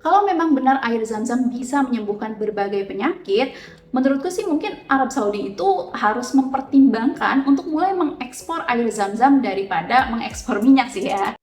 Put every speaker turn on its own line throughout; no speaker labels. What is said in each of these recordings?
Kalau memang benar air Zam-Zam bisa menyembuhkan berbagai penyakit, menurutku sih mungkin Arab Saudi itu harus mempertimbangkan untuk mulai mengekspor air Zam-Zam daripada mengekspor minyak sih ya.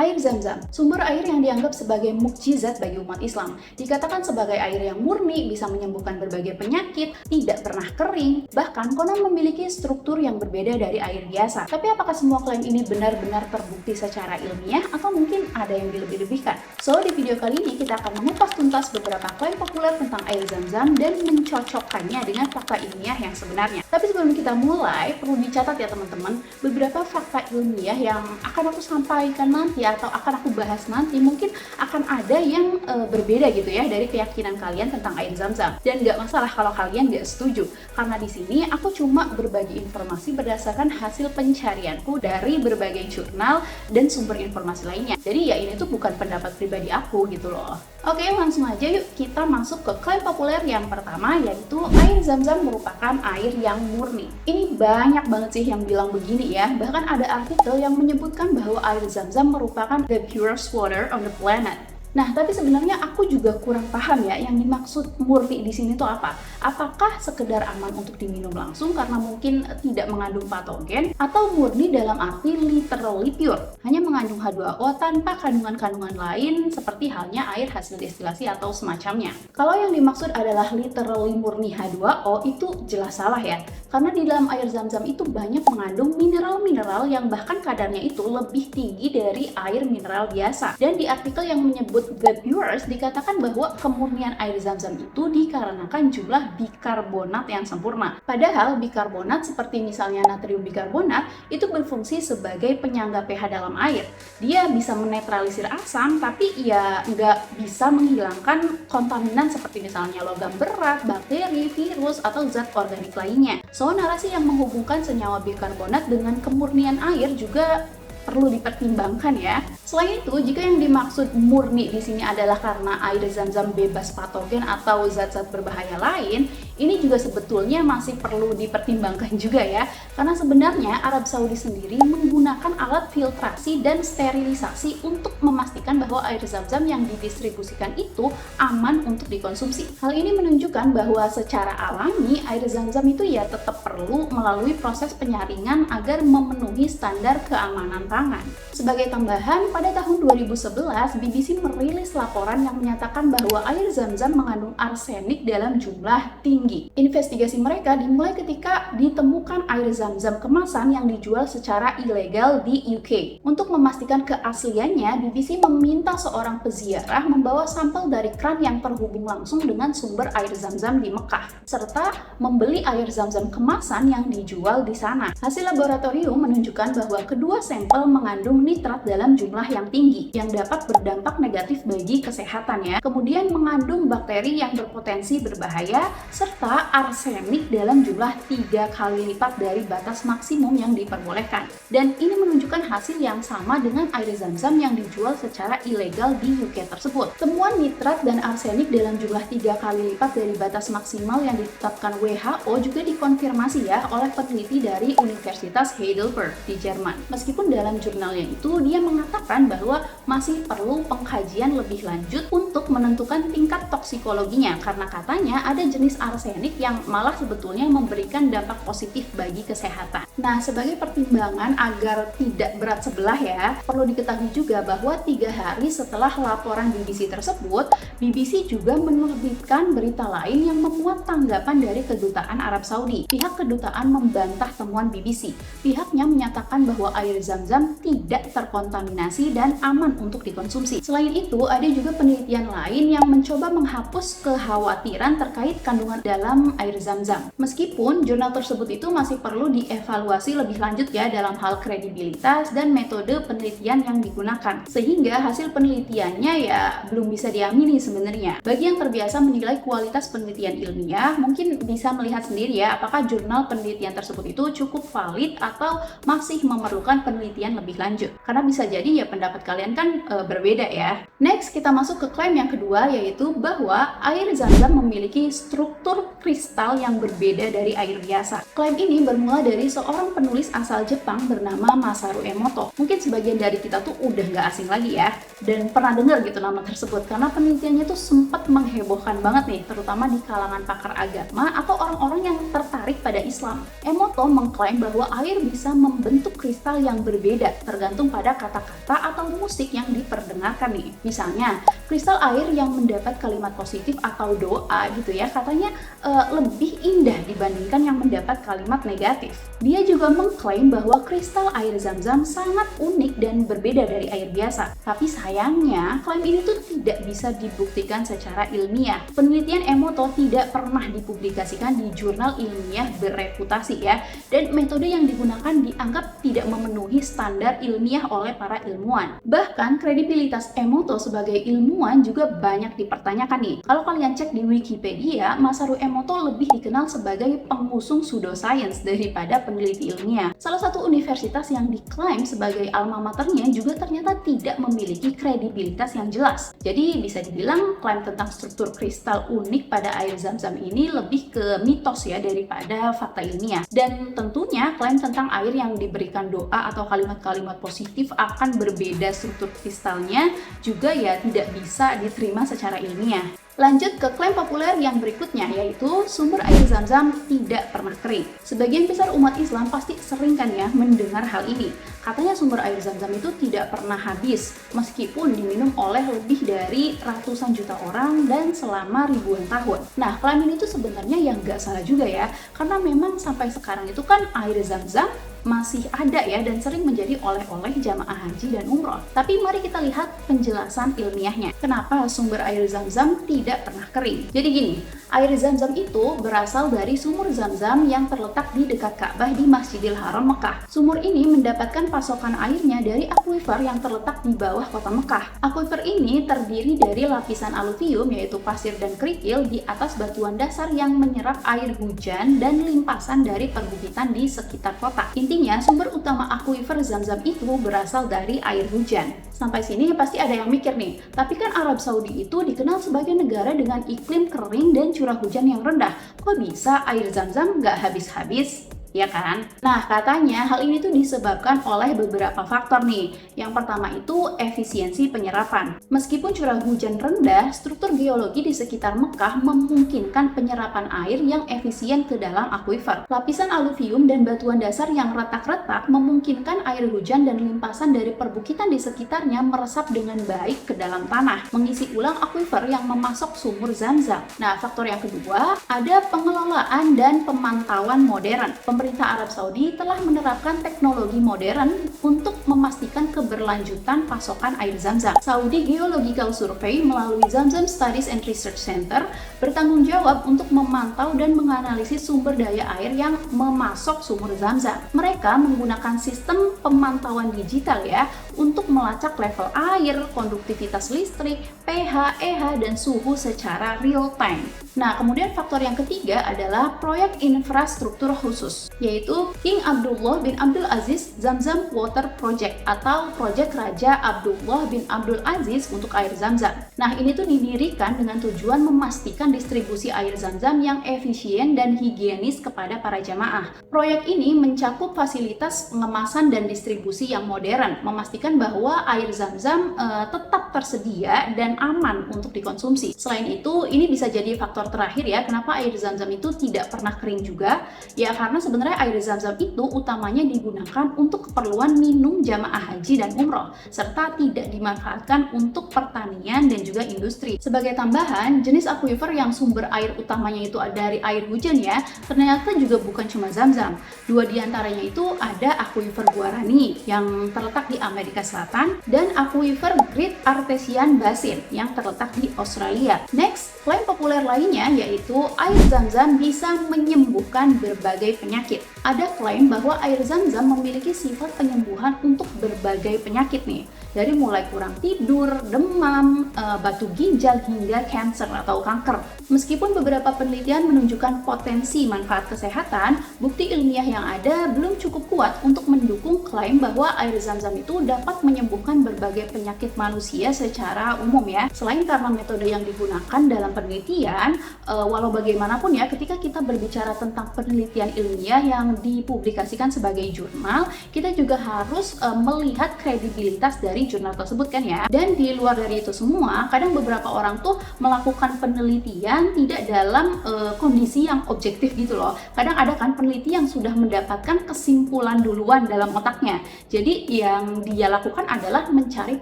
Air Zam-Zam, sumber air yang dianggap sebagai mukjizat bagi umat Islam. Dikatakan sebagai air yang murni, bisa menyembuhkan berbagai penyakit, tidak pernah kering, bahkan konon memiliki struktur yang berbeda dari air biasa. Tapi apakah semua klaim ini benar-benar terbukti secara ilmiah atau mungkin ada yang dilebih-lebihkan? So, di video kali ini kita akan mengupas tuntas beberapa klaim populer tentang air Zam-Zam dan mencocokkannya dengan fakta ilmiah yang sebenarnya. Tapi sebelum kita mulai, perlu dicatat ya teman-teman, beberapa fakta ilmiah yang akan aku sampaikan nanti atau akan aku bahas nanti mungkin akan ada yang berbeda gitu ya dari keyakinan kalian tentang air Zam-Zam. Dan nggak masalah kalau kalian nggak setuju, karena di sini aku cuma berbagi informasi berdasarkan hasil pencarianku dari berbagai jurnal dan sumber informasi lainnya. Jadi ya ini tuh bukan pendapat pribadi aku gitu loh. Oke, langsung aja yuk kita masuk ke klaim populer yang pertama, yaitu air Zam-Zam merupakan air yang murni. Ini banyak banget sih yang bilang begini ya, bahkan ada artikel yang menyebutkan bahwa air Zam-Zam merupakan the purest water on the planet. Nah, tapi sebenarnya aku juga kurang paham ya yang dimaksud murni di sini tuh apa. Apakah sekedar aman untuk diminum langsung karena mungkin tidak mengandung patogen, atau murni dalam arti literally pure, hanya mengandung H2O tanpa kandungan-kandungan lain seperti halnya air hasil destilasi atau semacamnya. Kalau yang dimaksud adalah literally murni H2O itu jelas salah ya. Karena di dalam air Zam-Zam itu banyak mengandung mineral-mineral yang bahkan kadarnya itu lebih tinggi dari air mineral biasa. Dan di artikel yang menyebut the purest dikatakan bahwa kemurnian air Zam-Zam itu dikarenakan jumlah bikarbonat yang sempurna. Padahal bikarbonat seperti misalnya natrium bikarbonat itu berfungsi sebagai penyangga pH dalam air. Dia bisa menetralisir asam, tapi ya nggak bisa menghilangkan kontaminan seperti misalnya logam berat, bakteri, virus, atau zat organik lainnya. So, narasi yang menghubungkan senyawa bikarbonat dengan kemurnian air juga perlu dipertimbangkan ya. Selain itu, jika yang dimaksud murni di sini adalah karena air Zam-Zam bebas patogen atau zat-zat berbahaya lain, ini juga sebetulnya masih perlu dipertimbangkan juga ya. Karena sebenarnya Arab Saudi sendiri menggunakan alat filtrasi dan sterilisasi untuk memastikan bahwa air Zam-Zam yang didistribusikan itu aman untuk dikonsumsi. Hal ini menunjukkan bahwa secara alami air Zam-Zam itu ya tetap perlu melalui proses penyaringan agar memenuhi standar keamanan pangan. Sebagai tambahan, pada tahun 2011, BBC merilis laporan yang menyatakan bahwa air Zam-Zam mengandung arsenik dalam jumlah tinggi. Investigasi mereka dimulai ketika ditemukan air Zam-Zam kemasan yang dijual secara ilegal di UK. Untuk memastikan keasliannya, BBC meminta seorang peziarah membawa sampel dari kran yang terhubung langsung dengan sumber air Zam-Zam di Mekah, serta membeli air Zam-Zam kemasan yang dijual di sana. Hasil laboratorium menunjukkan bahwa kedua sampel mengandung nitrat dalam jumlah yang tinggi yang dapat berdampak negatif bagi kesehatan ya. Kemudian mengandung bakteri yang berpotensi berbahaya serta arsenik dalam jumlah 3 kali lipat dari batas maksimum yang diperbolehkan. Dan ini menunjukkan hasil yang sama dengan air Zam-Zam yang dijual secara ilegal di UK tersebut. Temuan nitrat dan arsenik dalam jumlah 3 kali lipat dari batas maksimal yang ditetapkan WHO juga dikonfirmasi ya oleh peneliti dari Universitas Heidelberg di Jerman. Meskipun dalam jurnalnya itu dia mengatakan bahwa masih perlu pengkajian lebih lanjut untuk menentukan tingkat toksikologinya, karena katanya ada jenis arsenik yang malah sebetulnya memberikan dampak positif bagi kesehatan. Nah, sebagai pertimbangan agar tidak berat sebelah ya, perlu diketahui juga bahwa 3 hari setelah laporan BBC tersebut, BBC juga menerbitkan berita lain yang memuat tanggapan dari kedutaan Arab Saudi. Pihak kedutaan membantah temuan BBC. Pihaknya menyatakan bahwa air Zam-Zam tidak terkontaminasi dan aman untuk dikonsumsi. Selain itu, ada juga penelitian lain yang mencoba menghapus kekhawatiran terkait kandungan dalam air Zam-Zam. Meskipun jurnal tersebut itu masih perlu dievaluasi lebih lanjut ya dalam hal kredibilitas dan metode penelitian yang digunakan. Sehingga hasil penelitiannya ya belum bisa diamini sebenarnya. Bagi yang terbiasa menilai kualitas penelitian ilmiah, mungkin bisa melihat sendiri ya apakah jurnal penelitian tersebut itu cukup valid atau masih memerlukan penelitian lebih lanjut. Karena bisa jadi ya pendapat kalian kan berbeda ya. Next, kita masuk ke klaim yang kedua, yaitu bahwa air Zam-Zam memiliki struktur struktur kristal yang berbeda dari air biasa. Klaim ini bermula dari seorang penulis asal Jepang bernama Masaru Emoto. Mungkin sebagian dari kita tuh udah nggak asing lagi ya, dan pernah dengar gitu nama tersebut, karena penelitiannya tuh sempat menghebohkan banget nih, terutama di kalangan pakar agama atau orang-orang yang tertarik pada Islam. Emoto mengklaim bahwa air bisa membentuk kristal yang berbeda tergantung pada kata-kata atau musik yang diperdengarkan nih. Misalnya, kristal air yang mendapat kalimat positif atau doa gitu ya, katanya lebih indah dibandingkan yang mendapat kalimat negatif. Dia juga mengklaim bahwa kristal air Zam-Zam sangat unik dan berbeda dari air biasa. Tapi sayangnya, klaim ini tuh tidak bisa dibuktikan secara ilmiah. Penelitian Emoto tidak pernah dipublikasikan di jurnal ilmiah bereputasi ya, dan metode yang digunakan dianggap tidak memenuhi standar ilmiah oleh para ilmuwan. Bahkan kredibilitas Emoto sebagai ilmuwan juga banyak dipertanyakan nih. Kalau kalian cek di Wikipedia, Masaru Emoto lebih dikenal sebagai pengusung pseudoscience daripada peneliti ilmiah. Salah satu universitas yang diklaim sebagai alma maternya juga ternyata tidak memiliki kredibilitas yang jelas. Jadi bisa dibilang klaim tentang struktur kristal unik pada air Zam-Zam ini lebih ke mitos ya daripada fakta ilmiah. Dan tentunya klaim tentang air yang diberikan doa atau kalimat-kalimat positif akan berbeda struktur kristalnya juga ya tidak bisa diterima secara ilmiah. Lanjut ke klaim populer yang berikutnya, yaitu sumber air Zam-Zam tidak pernah kering. Sebagian besar umat Islam pasti sering kan ya mendengar hal ini. Katanya sumber air Zam-Zam itu tidak pernah habis, meskipun diminum oleh lebih dari ratusan juta orang dan selama ribuan tahun. Nah, klaim ini tuh sebenarnya yang nggak salah juga ya, karena memang sampai sekarang itu kan air Zam-Zam masih ada ya dan sering menjadi oleh-oleh jamaah haji dan umroh. Tapi mari kita lihat penjelasan ilmiahnya. Kenapa sumber air Zam-Zam tidak pernah kering? Jadi gini, air Zam-Zam itu berasal dari sumur Zam-Zam yang terletak di dekat Ka'bah di Masjidil Haram Mekah. Sumur ini mendapatkan pasokan airnya dari akuifer yang terletak di bawah kota Mekah. Akuifer ini terdiri dari lapisan aluvium yaitu pasir dan kerikil di atas batuan dasar yang menyerap air hujan dan limpasan dari perbukitan di sekitar kota. Intinya, sumber utama akuifer Zam-Zam itu berasal dari air hujan. Sampai sini pasti ada yang mikir nih, tapi kan Arab Saudi itu dikenal sebagai negara dengan iklim kering dan curah hujan yang rendah. Kok bisa air Zam-Zam nggak habis-habis? Ya kan? Nah, katanya hal ini tuh disebabkan oleh beberapa faktor nih. Yang pertama itu efisiensi penyerapan. Meskipun curah hujan rendah, struktur geologi di sekitar Mekah memungkinkan penyerapan air yang efisien ke dalam akuifer. Lapisan aluvium dan batuan dasar yang retak-retak memungkinkan air hujan dan limpasan dari perbukitan di sekitarnya meresap dengan baik ke dalam tanah, mengisi ulang akuifer yang memasok sumur Zam-Zam. Nah, faktor yang kedua, ada pengelolaan dan pemantauan modern. Pemerintah Arab Saudi telah menerapkan teknologi modern untuk memastikan keberlanjutan pasokan air Zam-Zam. Saudi Geological Survey melalui Zam-Zam Studies and Research Center bertanggung jawab untuk memantau dan menganalisis sumber daya air yang memasok sumur Zam-Zam. Mereka menggunakan sistem pemantauan digital ya untuk melacak level air, konduktivitas listrik, pH, EH, dan suhu secara real time. Nah, kemudian faktor yang ketiga adalah proyek infrastruktur khusus, yaitu King Abdullah bin Abdul Aziz Zam-Zam Water Project atau proyek Raja Abdullah bin Abdul Aziz untuk air Zam-Zam. Nah, ini tuh didirikan dengan tujuan memastikan distribusi air Zam-Zam yang efisien dan higienis kepada para jamaah. Proyek ini mencakup fasilitas pengemasan dan distribusi yang modern, memastikan bahwa air Zam-Zam tetap tersedia dan aman untuk dikonsumsi. Selain itu, ini bisa jadi faktor terakhir ya, kenapa air Zam-Zam itu tidak pernah kering juga. Ya karena sebenarnya air Zam-Zam itu utamanya digunakan untuk keperluan minum jamaah haji dan umroh, serta tidak dimanfaatkan untuk pertanian dan juga industri. Sebagai tambahan, jenis akuifer yang sumber air utamanya itu dari air hujan ya, ternyata juga bukan cuma Zam-Zam. Dua diantaranya itu ada akuifer Guarani yang terletak di Amerika Selatan dan akuifer Great Artesian Basin yang terletak di Australia. Next, klaim populer lainnya yaitu air Zam-Zam bisa menyembuhkan berbagai penyakit. Ada klaim bahwa air Zam-Zam memiliki sifat penyembuhan untuk berbagai penyakit nih. dari mulai kurang tidur, demam, batu ginjal, hingga cancer atau kanker. Meskipun beberapa penelitian menunjukkan potensi manfaat kesehatan, bukti ilmiah yang ada belum cukup kuat untuk mendukung klaim bahwa air zam-zam itu dapat menyembuhkan berbagai penyakit manusia secara umum ya. Selain karena metode yang digunakan dalam penelitian, walau bagaimanapun ya, ketika kita berbicara tentang penelitian ilmiah yang dipublikasikan sebagai jurnal, kita juga harus melihat kredibilitas dari jurnal tersebut kan ya. Dan di luar dari itu semua, kadang beberapa orang tuh melakukan penelitian tidak dalam kondisi yang objektif gitu loh. Kadang ada kan peneliti yang sudah mendapatkan kesimpulan duluan dalam otaknya. Jadi yang dia lakukan adalah mencari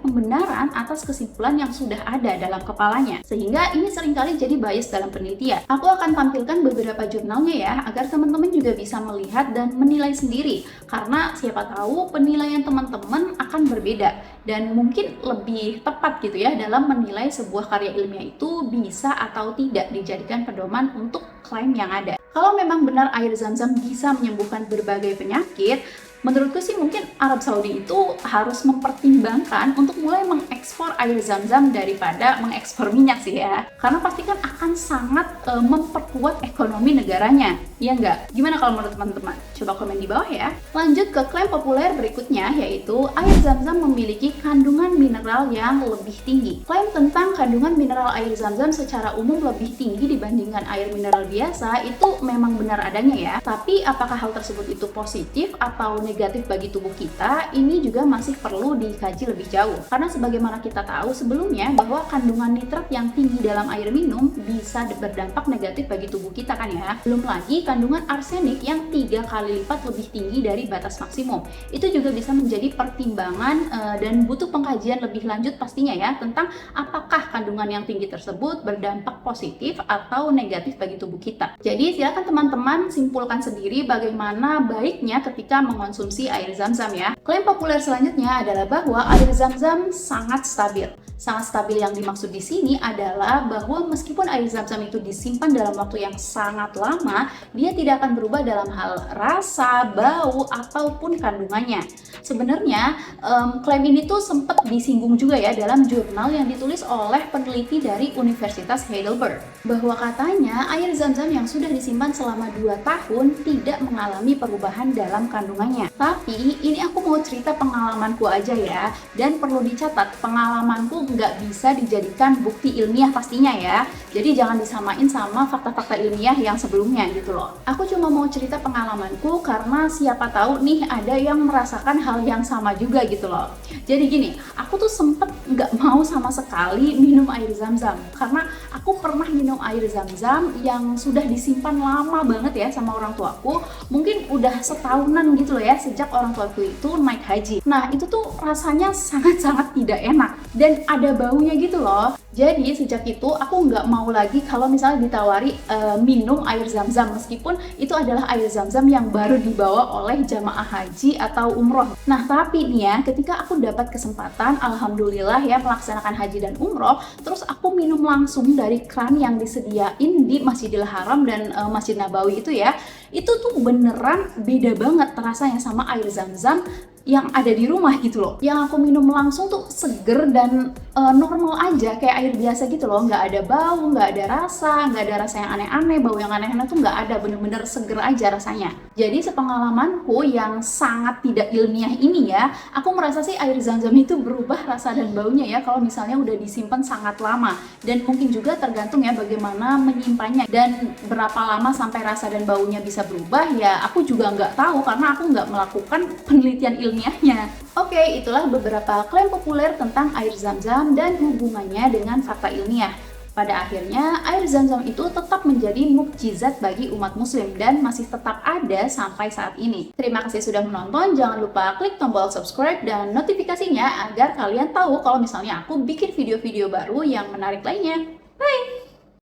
pembenaran atas kesimpulan yang sudah ada dalam kepalanya. Sehingga ini seringkali jadi bias dalam penelitian. Aku akan tampilkan beberapa jurnalnya ya, agar teman-teman juga bisa melihat dan menilai sendiri. Karena siapa tahu penilaian teman-teman akan berbeda dan mungkin lebih tepat gitu ya dalam menilai sebuah karya ilmiah itu bisa atau tidak dijadikan pedoman untuk klaim yang ada. Kalau memang benar air zam-zam bisa menyembuhkan berbagai penyakit, menurutku sih mungkin Arab Saudi itu harus mempertimbangkan untuk mulai mengekspor air zam-zam daripada mengekspor minyak sih ya. Karena pasti kan akan sangat memperkuat ekonomi negaranya, ya nggak? Gimana kalau menurut teman-teman? Coba komen di bawah ya. Lanjut ke klaim populer berikutnya, yaitu air zam-zam memiliki kandungan mineral yang lebih tinggi. Klaim tentang kandungan mineral air zam-zam secara umum lebih tinggi dibandingkan air mineral biasa itu memang benar adanya ya. Tapi apakah hal tersebut itu positif atau negatif bagi tubuh kita, ini juga masih perlu dikaji lebih jauh. Karena sebagaimana kita tahu sebelumnya bahwa kandungan nitrat yang tinggi dalam air minum bisa berdampak negatif bagi tubuh kita kan ya. Belum lagi kandungan arsenik yang 3 kali lipat lebih tinggi dari batas maksimum. Itu juga bisa menjadi pertimbangan dan butuh pengkajian lebih lanjut pastinya ya tentang apakah kandungan yang tinggi tersebut berdampak positif atau negatif bagi tubuh kita. Jadi silakan teman-teman simpulkan sendiri bagaimana baiknya ketika mengonsumsi air zam-zam ya. Klaim populer selanjutnya adalah bahwa air zam-zam sangat stabil. Sangat stabil yang dimaksud di sini adalah bahwa meskipun air zam-zam itu disimpan dalam waktu yang sangat lama, dia tidak akan berubah dalam hal rasa, bau, ataupun kandungannya. Sebenarnya klaim ini tuh sempat disinggung juga ya dalam jurnal yang ditulis oleh peneliti dari Universitas Heidelberg, bahwa katanya air zam-zam yang sudah disimpan selama 2 tahun tidak mengalami perubahan dalam kandungannya. Tapi ini aku mau cerita pengalamanku aja ya, dan perlu dicatat pengalamanku nggak bisa dijadikan bukti ilmiah pastinya ya. Jadi jangan disamain sama fakta-fakta ilmiah yang sebelumnya gitu loh. Aku cuma mau cerita pengalamanku karena siapa tahu nih ada yang merasakan hal yang sama juga gitu loh. Jadi gini, aku tuh sempet nggak mau sama sekali minum air zam-zam karena aku pernah minum air zam-zam yang sudah disimpan lama banget ya sama orang tuaku. Mungkin udah setahunan gitu loh ya sejak orang tuaku itu naik haji. Nah itu tuh rasanya sangat-sangat tidak enak dan ada baunya gitu loh. Jadi sejak itu aku nggak mau lagi kalau misalnya ditawari minum air zam-zam meskipun itu adalah air zam-zam yang baru dibawa oleh jamaah haji atau umroh. Nah tapi nih ya ketika aku dapat kesempatan alhamdulillah ya melaksanakan haji dan umroh, terus aku minum langsung dari kran yang disediain di Masjidil Haram dan Masjid Nabawi itu ya, itu tuh beneran beda banget rasanya sama air zam-zam yang ada di rumah gitu loh. Yang aku minum langsung tuh seger dan normal aja kayak air biasa gitu loh, nggak ada bau, nggak ada rasa yang aneh-aneh, bau yang aneh-aneh tuh nggak ada, bener-bener seger aja rasanya. Jadi sepengalamanku yang sangat tidak ilmiah ini ya, aku merasa sih air zam-zam itu berubah rasa dan baunya ya kalau misalnya udah disimpan sangat lama, dan mungkin juga tergantung ya bagaimana menyimpannya dan berapa lama sampai rasa dan baunya bisa berubah ya aku juga nggak tahu karena aku nggak melakukan penelitian ilmiahnya. Oke, itulah beberapa klaim populer tentang air zam-zam dan hubungannya dengan fakta ilmiah. Pada akhirnya, air zam-zam itu tetap menjadi mukjizat bagi umat muslim dan masih tetap ada sampai saat ini. Terima kasih sudah menonton, jangan lupa klik tombol subscribe dan notifikasinya agar kalian tahu kalau misalnya aku bikin video-video baru yang menarik lainnya. Bye!